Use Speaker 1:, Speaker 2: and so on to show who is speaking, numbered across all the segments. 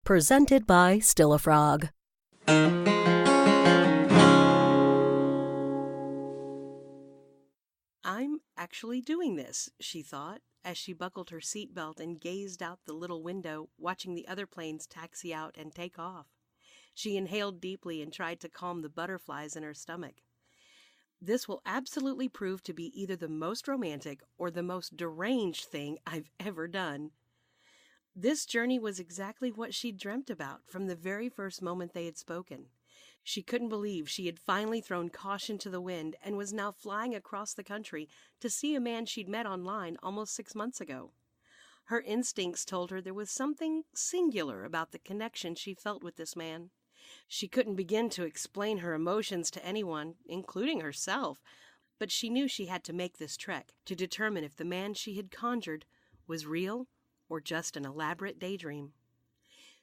Speaker 1: Presented by Still a Frog.
Speaker 2: I'm actually doing this, she thought, as she buckled her seatbelt and gazed out the little window, watching the other planes taxi out and take off. She inhaled deeply and tried to calm the butterflies in her stomach. This will absolutely prove to be either the most romantic or the most deranged thing I've ever done. This journey was exactly what she'd dreamt about from the very first moment they had spoken. She couldn't believe she had finally thrown caution to the wind and was now flying across the country to see a man she'd met online almost 6 months ago. Her instincts told her there was something singular about the connection she felt with this man. She couldn't begin to explain her emotions to anyone, including herself, but she knew she had to make this trek to determine if the man she had conjured was real or just an elaborate daydream.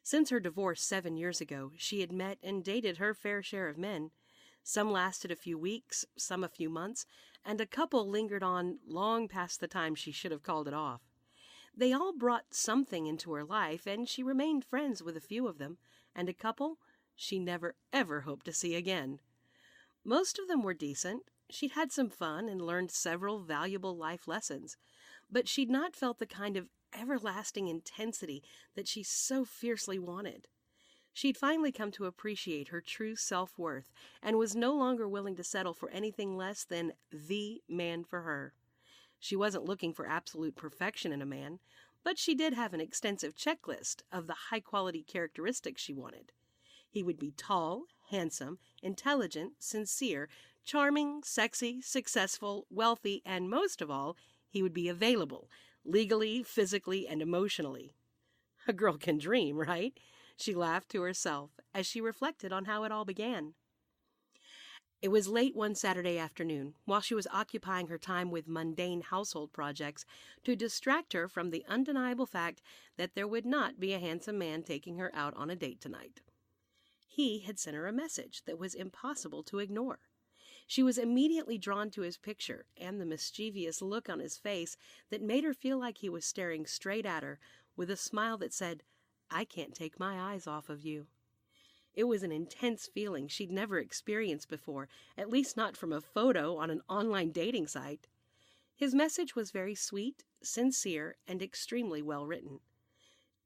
Speaker 2: Since her divorce 7 years ago, she had met and dated her fair share of men. Some lasted a few weeks, some a few months, and a couple lingered on long past the time she should have called it off. They all brought something into her life, and she remained friends with a few of them, and a couple she never ever hoped to see again. Most of them were decent. She'd had some fun and learned several valuable life lessons, but she'd not felt the kind of everlasting intensity that she so fiercely wanted. She'd finally come to appreciate her true self-worth and was no longer willing to settle for anything less than the man for her. She wasn't looking for absolute perfection in a man, but she did have an extensive checklist of the high-quality characteristics she wanted. He would be tall, handsome, intelligent, sincere, charming, sexy, successful, wealthy, and most of all, he would be available, legally, physically, and emotionally. A girl can dream, right? She laughed to herself as she reflected on how it all began. It was late one Saturday afternoon, while she was occupying her time with mundane household projects to distract her from the undeniable fact that there would not be a handsome man taking her out on a date tonight. He had sent her a message that was impossible to ignore. She was immediately drawn to his picture and the mischievous look on his face that made her feel like he was staring straight at her with a smile that said, "I can't take my eyes off of you." It was an intense feeling she'd never experienced before, at least not from a photo on an online dating site. His message was very sweet, sincere, and extremely well written.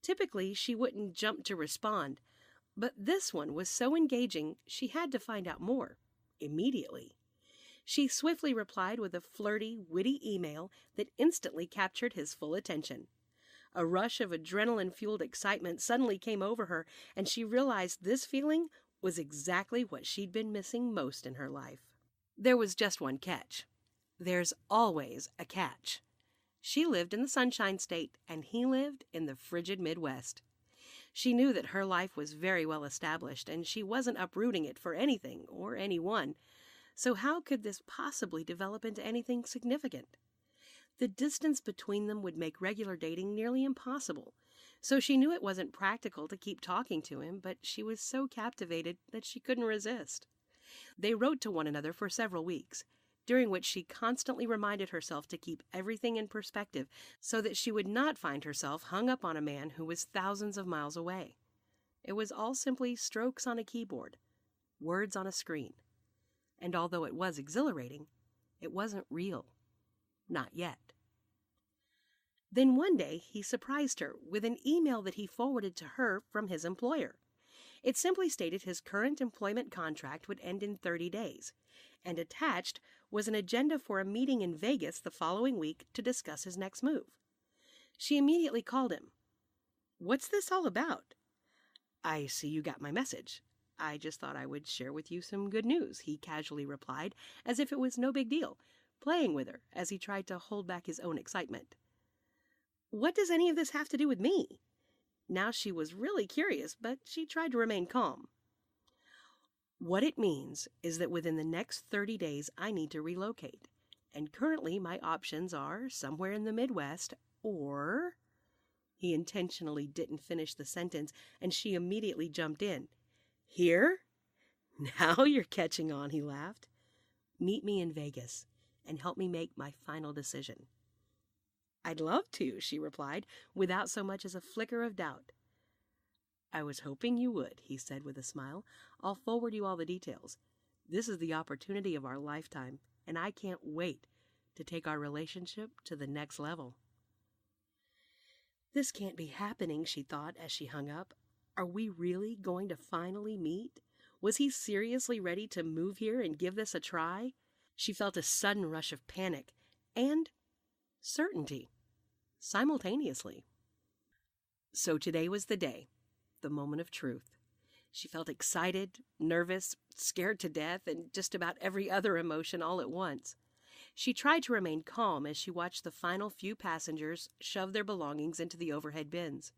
Speaker 2: Typically, she wouldn't jump to respond, but this one was so engaging she had to find out more, immediately. She swiftly replied with a flirty, witty email that instantly captured his full attention. A rush of adrenaline-fueled excitement suddenly came over her, and she realized this feeling was exactly what she'd been missing most in her life. There was just one catch. There's always a catch. She lived in the Sunshine State, and he lived in the frigid Midwest. She knew that her life was very well established, and she wasn't uprooting it for anything or anyone. So how could this possibly develop into anything significant? The distance between them would make regular dating nearly impossible, so she knew it wasn't practical to keep talking to him, but she was so captivated that she couldn't resist. They wrote to one another for several weeks, during which she constantly reminded herself to keep everything in perspective so that she would not find herself hung up on a man who was thousands of miles away. It was all simply strokes on a keyboard, words on a screen. And although it was exhilarating, it wasn't real. Not yet. Then one day he surprised her with an email that he forwarded to her from his employer. It simply stated his current employment contract would end in 30 days, and attached was an agenda for a meeting in Vegas the following week to discuss his next move. She immediately called him. "What's this all about?" "I see you got my message. I just thought I would share with you some good news," he casually replied, as if it was no big deal, playing with her as he tried to hold back his own excitement. "What does any of this have to do with me?" Now she was really curious, but she tried to remain calm. "What it means is that within the next 30 days I need to relocate, and currently my options are somewhere in the Midwest or—" He intentionally didn't finish the sentence, and she immediately jumped in. "Here? Now you're catching on," he laughed. "Meet me in Vegas and help me make my final decision." "I'd love to," she replied, without so much as a flicker of doubt. I was hoping you would, he said with a smile. I'll forward you all the details. This is the opportunity of our lifetime, and I can't wait to take our relationship to the next level. This can't be happening, she thought as she hung up. Are we really going to finally meet? Was he seriously ready to move here and give this a try? She felt a sudden rush of panic and certainty simultaneously. So today was the day, the moment of truth. She felt excited, nervous, scared to death, and just about every other emotion all at once. She tried to remain calm as she watched the final few passengers shove their belongings into the overhead bins.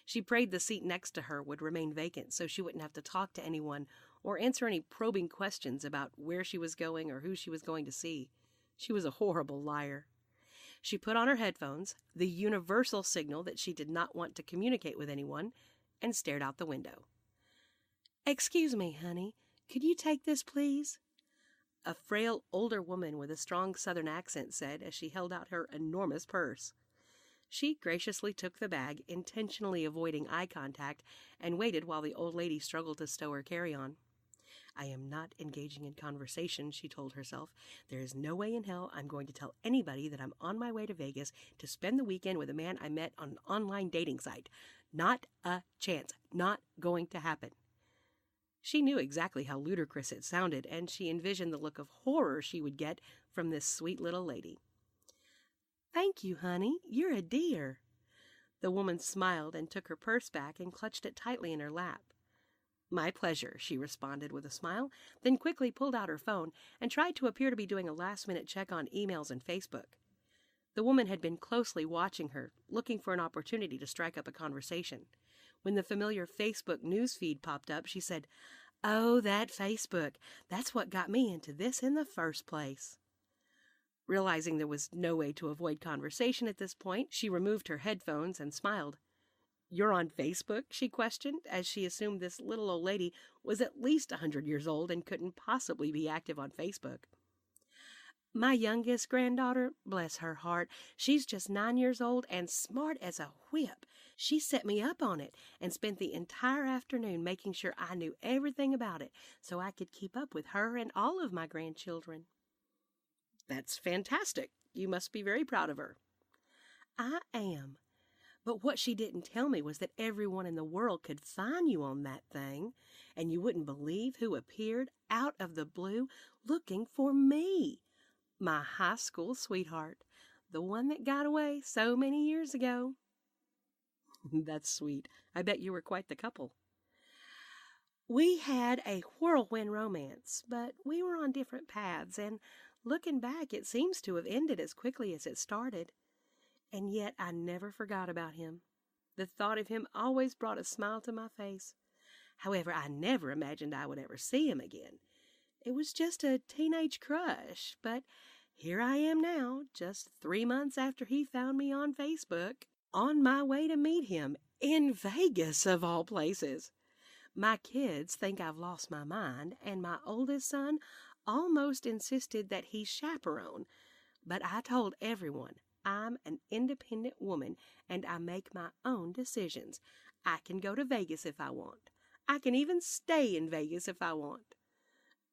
Speaker 2: She prayed the seat next to her would remain vacant so she wouldn't have to talk to anyone or answer any probing questions about where she was going or who she was going to see. She was a horrible liar. She put on her headphones, the universal signal that she did not want to communicate with anyone, and stared out the window. "Excuse me, honey. Could you take this, please?" A frail, older woman with a strong Southern accent said as she held out her enormous purse. She graciously took the bag, intentionally avoiding eye contact, and waited while the old lady struggled to stow her carry-on. I am not engaging in conversation, she told herself. There is no way in hell I'm going to tell anybody that I'm on my way to Vegas to spend the weekend with a man I met on an online dating site. Not a chance. Not going to happen. She knew exactly how ludicrous it sounded, and she envisioned the look of horror she would get from this sweet little lady. "Thank you, honey. You're a dear." The woman smiled and took her purse back and clutched it tightly in her lap. "My pleasure," she responded with a smile, then quickly pulled out her phone and tried to appear to be doing a last-minute check on emails and Facebook. The woman had been closely watching her, looking for an opportunity to strike up a conversation. When the familiar Facebook news feed popped up, she said, "Oh, that Facebook. That's what got me into this in the first place." Realizing there was no way to avoid conversation at this point, she removed her headphones and smiled. "You're on Facebook?" she questioned, as she assumed this little old lady was at least 100 years old and couldn't possibly be active on Facebook. "My youngest granddaughter, bless her heart, she's just 9 years old and smart as a whip. She set me up on it and spent the entire afternoon making sure I knew everything about it so I could keep up with her and all of my grandchildren." "That's fantastic. You must be very proud of her." "I am. But what she didn't tell me was that everyone in the world could find you on that thing, and you wouldn't believe who appeared out of the blue looking for me. My high school sweetheart, the one that got away so many years ago." "That's sweet. I bet you were quite the couple." "We had a whirlwind romance, but we were on different paths, and looking back, it seems to have ended as quickly as it started. And yet I never forgot about him. The thought of him always brought a smile to my face. However, I never imagined I would ever see him again. It was just a teenage crush, but here I am now, just 3 months after he found me on Facebook, on my way to meet him, in Vegas of all places. My kids think I've lost my mind, and my oldest son almost insisted that he chaperone, but I told everyone I'm an independent woman and I make my own decisions. I can go to Vegas if I want. I can even stay in Vegas if I want.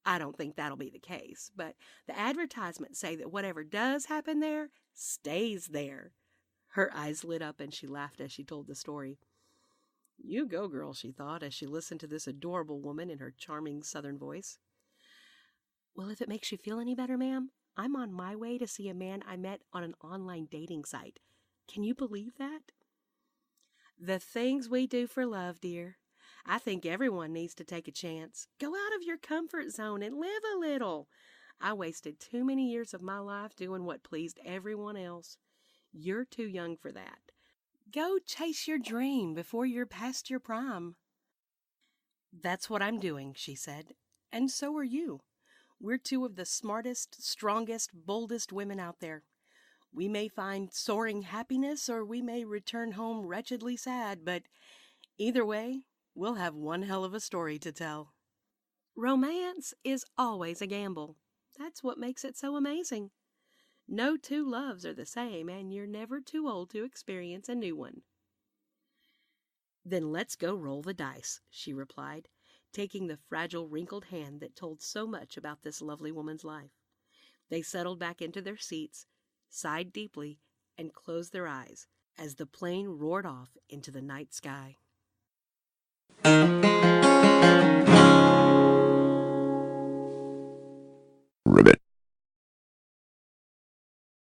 Speaker 2: I don't think that'll be the case, but the advertisements say that whatever does happen there stays there." Her eyes lit up and she laughed as she told the story. "You go, girl," she thought as she listened to this adorable woman in her charming Southern voice. "Well, if it makes you feel any better, ma'am, I'm on my way to see a man I met on an online dating site. Can you believe that?" The things we do for love, dear. I think everyone needs to take a chance. Go out of your comfort zone and live a little. I wasted too many years of my life doing what pleased everyone else. You're too young for that. Go chase your dream before you're past your prime." "That's what I'm doing," she said. "And so are you. We're two of the smartest, strongest, boldest women out there. We may find soaring happiness or we may return home wretchedly sad, but either way, we'll have one hell of a story to tell." Romance is always a gamble. That's what makes it so amazing. No two loves are the same, and you're never too old to experience a new one. "Then let's go roll the dice," she replied, taking the fragile, wrinkled hand that told so much about this lovely woman's life. They settled back into their seats, sighed deeply, and closed their eyes as the plane roared off into the night sky.